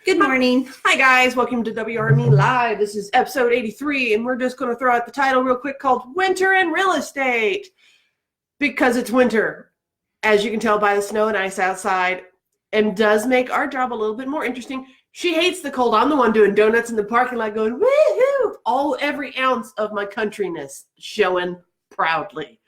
Good morning. Hi guys, welcome to WRME Live. This is episode 83 and we're just going to throw out the title real quick called Winter in Real Estate. Because it's winter, as you can tell by the snow and ice outside, and does make our job a little bit more interesting. She hates the cold. I'm the one doing donuts in the parking lot going, woohoo! Every ounce of my countryness showing proudly.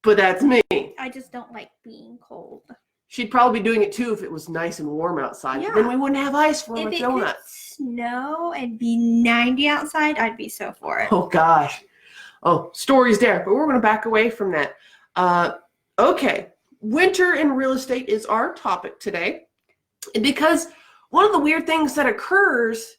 But that's me. I just don't like being cold. She'd probably be doing it too if it was nice and warm outside. Yeah. Then we wouldn't have ice for my If it donuts. could snow and be 90 outside, I'd be so for it. Oh gosh. Oh, stories there, but we're going to back away from that. Okay, winter in real estate is our topic today, because one of the weird things that occurs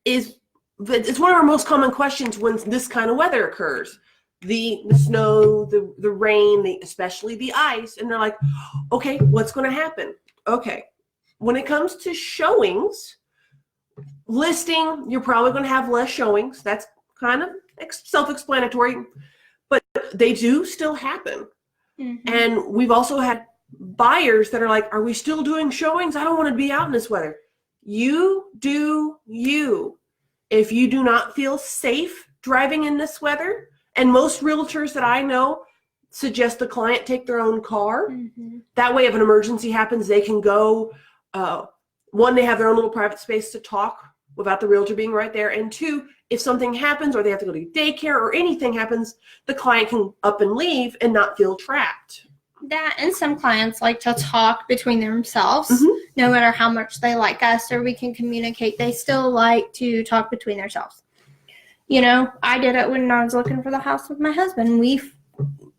is that it's one of our most common questions when this kind of weather occurs. The snow, the rain, especially the ice, and they're like, okay, what's going to happen? Okay, when it comes to showings, listing, you're probably going to have less showings. That's kind of self-explanatory, but they do still happen. Mm-hmm. And we've also had buyers that are like, are we still doing showings? I don't want to be out in this weather. You do you. If you do not feel safe driving in this weather, and most realtors that I know suggest the client take their own car. Mm-hmm. That way, if an emergency happens, they can go. One, they have their own little private space to talk without the realtor being right there. And two, if something happens or they have to go to daycare or anything happens, the client can up and leave and not feel trapped. That, and some clients like to talk between themselves. Mm-hmm. No matter how much they like us or we can communicate, they still like to talk between themselves. You know, I did it when I was looking for the house with my husband. We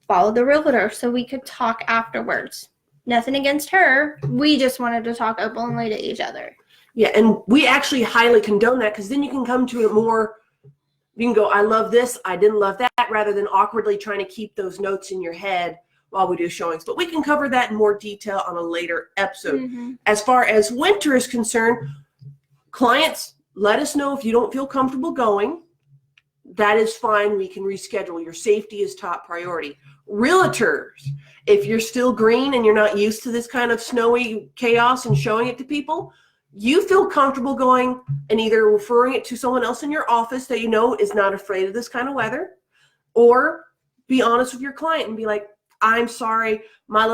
followed the realtor so we could talk afterwards. Nothing against her. We just wanted to talk openly to each other. Yeah, and we actually highly condone that, because then you can come to it more, you can go, I love this, I didn't love that, rather than awkwardly trying to keep those notes in your head while we do showings. But we can cover that in more detail on a later episode. Mm-hmm. As far as winter is concerned, clients, let us know if you don't feel comfortable going. That is fine. We can reschedule. Your safety is top priority. Realtors, if you're still green and you're not used to this kind of snowy chaos and showing it to people, you feel comfortable going and either referring it to someone else in your office that you know is not afraid of this kind of weather, or be honest with your client and be like, I'm sorry, my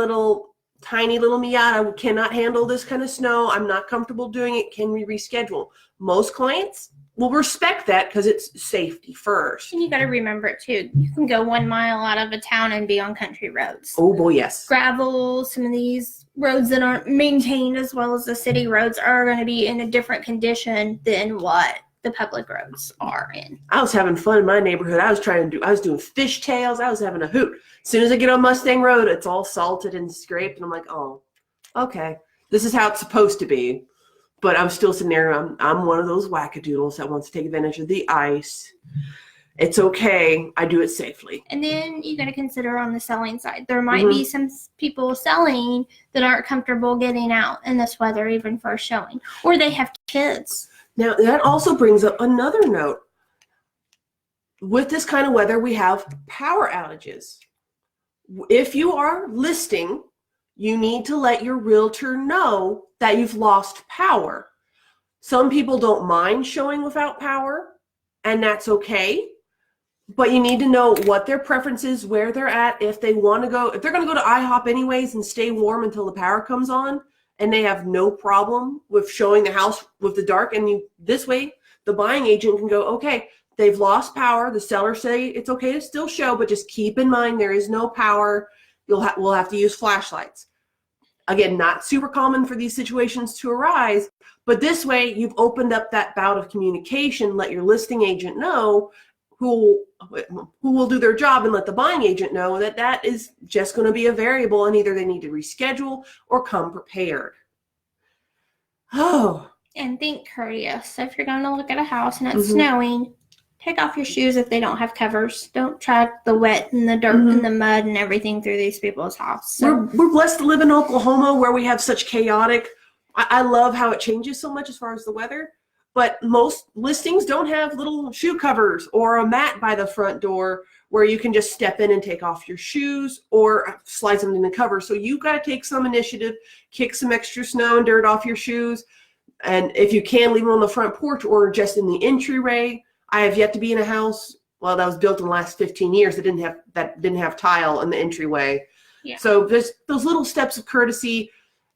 tiny little Miata cannot handle this kind of snow. I'm not comfortable doing it. Can we reschedule? Most clients will respect that because it's safety first. And you got to remember it too. You can go 1 mile out of a town and be on country roads. Oh boy, yes. Gravel, some of these roads that aren't maintained as well as the city roads are going to be in a different condition than what the public roads are in. I was having fun in my neighborhood. I was doing fishtails. I was having a hoot. As soon as I get on Mustang Road, it's all salted and scraped. And I'm like, oh, okay. This is how it's supposed to be. But I'm still sitting there. I'm one of those wackadoodles that wants to take advantage of the ice. It's okay. I do it safely. And then you got to consider on the selling side. There might be some people selling that aren't comfortable getting out in this weather, even for a showing. Or they have kids. Now, that also brings up another note. With this kind of weather, we have power outages. If you are listing, you need to let your realtor know that you've lost power. Some people don't mind showing without power, and that's okay. But you need to know what their preference is, where they're at, if they're going to go to IHOP anyways and stay warm until the power comes on, and they have no problem with showing the house with the dark. And this way, the buying agent can go, okay, they've lost power. The seller say it's okay to still show, but just keep in mind there is no power. We'll have to use flashlights. Again, not super common for these situations to arise, but this way you've opened up that bout of communication. Let your listing agent know, who will do their job, and let the buying agent know that is just going to be a variable, and either they need to reschedule or come prepared. Oh. And think courteous. So if you're going to look at a house and it's snowing, take off your shoes if they don't have covers. Don't track the wet and the dirt and the mud and everything through these people's house. So we're blessed to live in Oklahoma, where we have such chaotic. I love how it changes so much as far as the weather. But most listings don't have little shoe covers or a mat by the front door where you can just step in and take off your shoes or slide something in the cover. So you've got to take some initiative, kick some extra snow and dirt off your shoes. And if you can, leave them on the front porch or just in the entryway. I have yet to be in a house, well, that was built in the last 15 years that didn't have tile in the entryway. Yeah. So there's those little steps of courtesy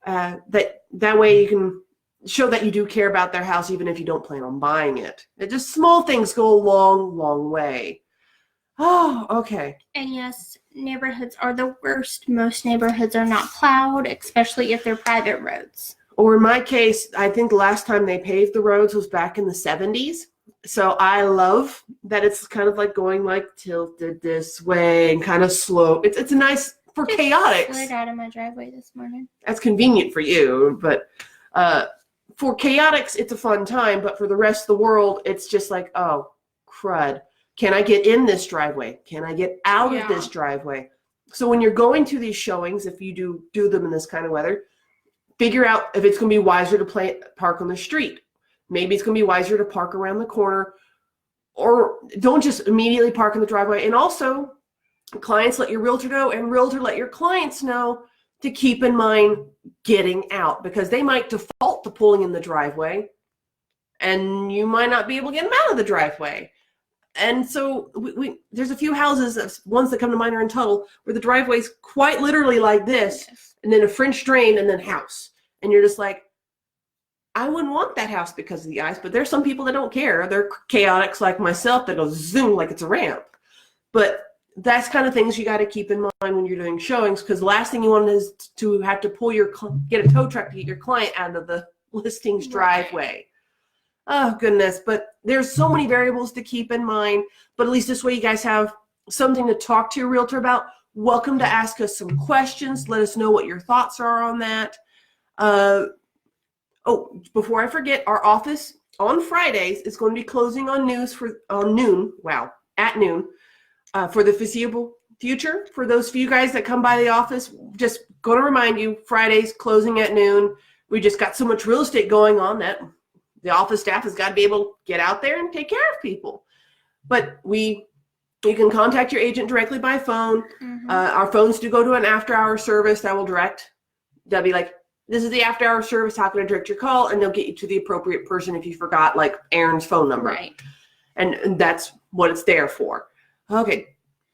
that way you can show that you do care about their house even if you don't plan on buying it. Just small things go a long, long way. Oh, okay. And yes, neighborhoods are the worst. Most neighborhoods are not plowed, especially if they're private roads. Or in my case, I think the last time they paved the roads was back in the 70s. So I love that it's kind of like going like tilted this way and kind of slow. It's a nice for chaotics. Slid out of my driveway this morning. That's convenient for you, but for chaotics, it's a fun time. But for the rest of the world, it's just like, oh, crud. Can I get in this driveway? Can I get out of this driveway? So when you're going to these showings, if you do them in this kind of weather, figure out if it's going to be wiser to park on the street. Maybe it's going to be wiser to park around the corner, or don't just immediately park in the driveway. And also, clients let your realtor know, and realtor let your clients know to keep in mind getting out, because they might default to pulling in the driveway, and you might not be able to get them out of the driveway. And so there's a few houses, ones that come to mind are in Tuttle, where the driveway's quite literally like this, and then a French drain, and then house. And you're just like, I wouldn't want that house because of the ice, but there's some people that don't care. They're chaotics like myself that go zoom like it's a ramp. But that's kind of things you got to keep in mind when you're doing showings, because the last thing you want is to have to get a tow truck to get your client out of the listings driveway. Oh, goodness. But there's so many variables to keep in mind. But at least this way you guys have something to talk to your realtor about. Welcome to ask us some questions. Let us know what your thoughts are on that. Oh, before I forget, our office on Fridays is going to be closing at noon for the foreseeable future. For those of you guys that come by the office, just going to remind you, Fridays closing at noon. We just got so much real estate going on that the office staff has got to be able to get out there and take care of people. But you can contact your agent directly by phone. Mm-hmm. Our phones do go to an after-hour service that will they'll be like, this is the after-hour service, how can I direct your call? And they'll get you to the appropriate person if you forgot, like, Aaron's phone number. Right. And that's what it's there for. Okay.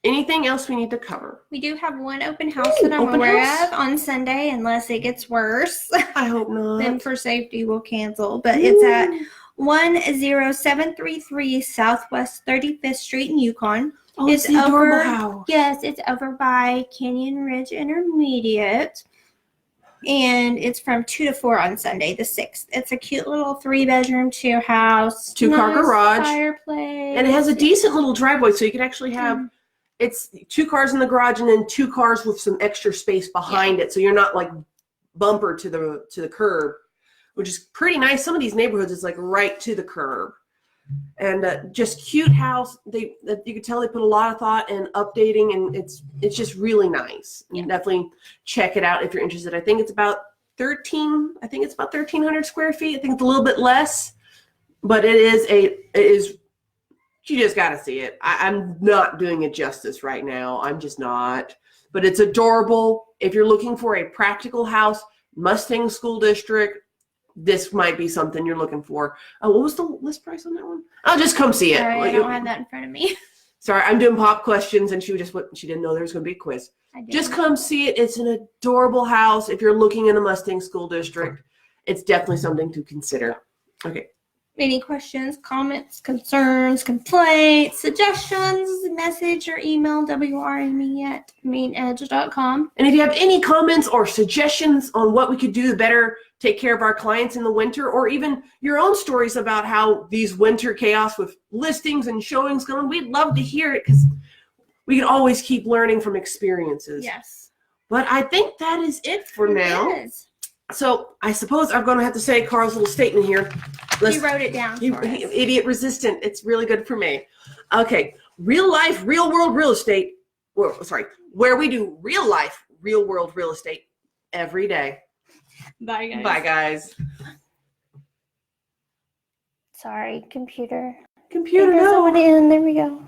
Anything else we need to cover? We do have one open house that I'm aware of on Sunday, unless it gets worse. I hope not. Then for safety, we'll cancel. But it's at 10733 Southwest 35th Street in Yukon. Oh, it's the adorable house. Yes, it's over by Canyon Ridge Intermediate. And it's from 2 to 4 on Sunday, the 6th. It's a cute little 3-bedroom, 2-house. 2-car garage. Fireplace. And it has a decent little driveway, so you can actually have, it's 2 cars in the garage and then 2 cars with some extra space behind it. So you're not like bumper to the curb, which is pretty nice. Some of these neighborhoods is like right to the curb. And just cute house. You could tell they put a lot of thought in updating, and it's just really nice. Yeah. Definitely check it out if you're interested. I think it's about 1,300 square feet. I think it's a little bit less, but it is. You just got to see it. I'm not doing it justice right now. I'm just not. But it's adorable. If you're looking for a practical house, Mustang School District, this might be something you're looking for. What was the list price on that one? I'll just come see it. Sorry, I don't have that in front of me. Sorry, I'm doing pop questions, and she didn't know there was going to be a quiz. Just come see it. It's an adorable house. If you're looking in the Mustang School District, it's definitely something to consider. Okay. Any questions, comments, concerns, complaints, suggestions, message or email WRME@mainedge.com. And if you have any comments or suggestions on what we could do to better take care of our clients in the winter, or even your own stories about how these winter chaos with listings and showings going, we'd love to hear it, because we can always keep learning from experiences. Yes. But I think that is it for now. It is. So I suppose I'm going to have to say Carl's little statement here. You wrote it down. Idiot resistant. It's really good for me. Okay. Real life, real world real estate. Where we do real life, real world real estate every day. Bye, guys. Bye, guys. Sorry, computer. Computer, no. There we go.